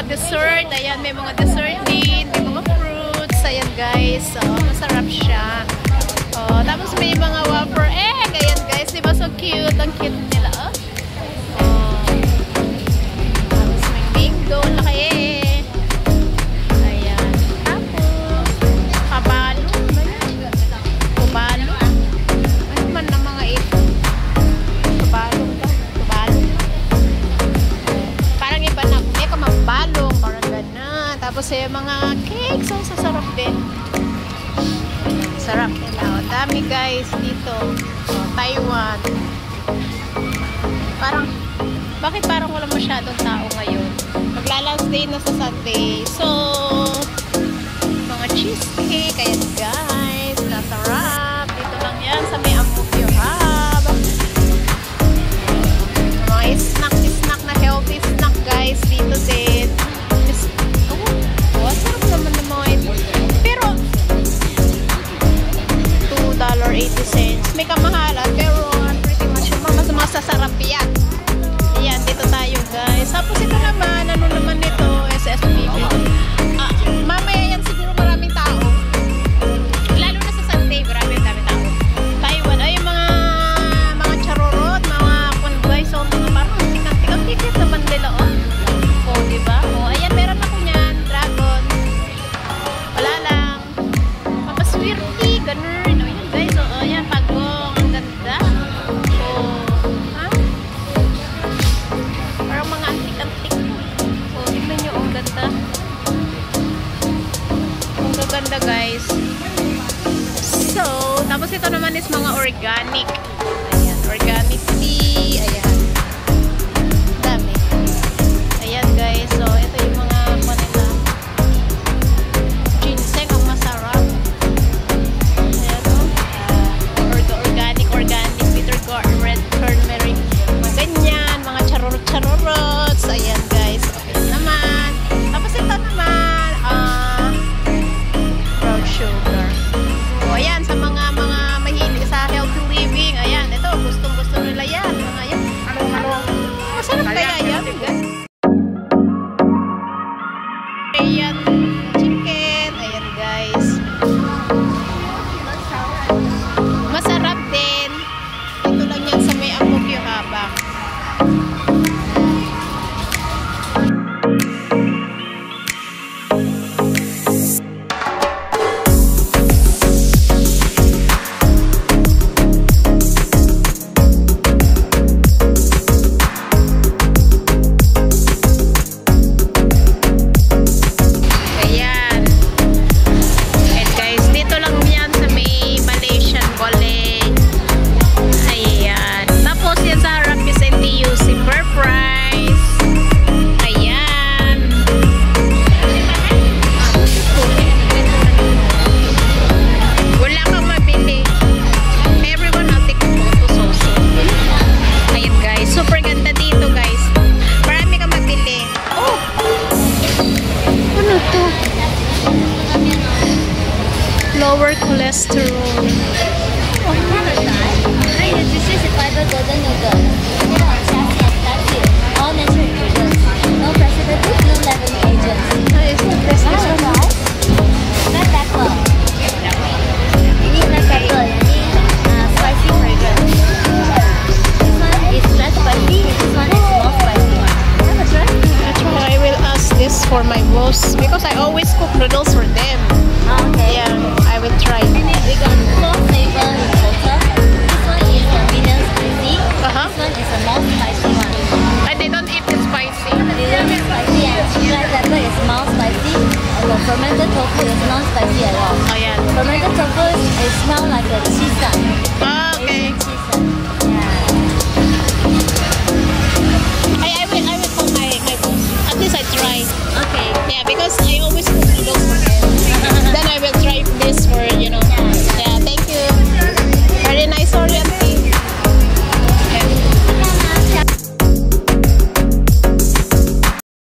dessert. Ayan, may mga dessert din. May mga fruits. Ayan guys. So, masarap siya. Oh, tapos may mga wafer egg. Ayan guys. Diba so cute? Ang cute nila. Oh. Tapos may mango. Laki eh. Ayan. Tapos, kabalo. Kabalo. Ano man na mga ito? Kabalo ba? Kabalo. Parang iba na. May kamambalong. Parang gana. Tapos yung mga cakes. So, sasarap din. Sarap nila. O, dami guys dito. O, Taiwan. Parang, bakit parang wala masyadong tao ngayon? Magla-last day na sa Sunday. So, mga cheesecake. Ayan guys. Nasarap. Dito lang yan sa may Amokyo Hub. Mga snack na healthy snack guys. Dito din. Oh, sarap naman ng mga ito. Pero, $2.80. May kamahalan, pero pretty much yung mas masasarap yan. Ayan, dito tayo guys. Tapos ito naman, ano naman ito? SSBB. Mamaya yan siguro maraming tao. Lalo na sa Sunday, dami tao. Taiwan, ay yung mga charorot, mga kunbay, so mga parang sikat-sikat. Kikit naman nila, oh. Oh, diba? Oh, ayan, meron ako niyan. Dragon. Wala lang. Papaswirty, ganun. Guys, oh, ayan, pagong. Ang ganda. Oh, ha? Parang mga antik-antik. Oh, tignan nyo, ang ganda. Ang gaganda, guys. So, tapos ito naman is mga organic. Ayan, organic tea. Ayan. Dami. Ayan, guys. So, ito yung mga panila. Ginseng, ang masarap. Organic, bitter gourd, red turmeric, mga ganyan, mga charorot-charorots. Ayan guys, okay naman. Tapos ito naman, brown sugar. O ayan, sa mga mahilig sa healthy living, ayan, ito, gustong-gusto nila yan. Mga yan, masarap kaya yan, guys. Ayan, chicken, ayan guys. Masarap din. Ito lang yan sa may Amokyo Habang. Ayan. And guys, dito lang yan sa may Malaysian Boleh. Ayan. Tapos yan sa harap is NTUC per price. Ayan. Wala kang mabili. Everyone will take photos also. Ayan guys. Super ganda dito guys. Marami kang mabili. Oh! Ano to? Lower cholesterol. This is a fiber golden noodle. All natural ingredients. No preservative, no leavening agents. Is it this one? Black pepper. Ini black pepper. Ini spicy fragrance. This one is less spicy. This one is more spicy. Have a try. That's why I will ask this for my boss because I always cook noodles for them. Okay. Yeah, I will try. We got 4 flavors in total. This one is a medium spicy. This one is a more spicy one. And they don't eat the spicy. Medium spicy and black pepper is mild spicy. And the fermented tofu is non-spicy at all. Oh, yeah. Fermented tofu is smell like a cheese. Okay. Asian cheese. Yeah. I will call my boss. At least I try. Okay. Yeah, because I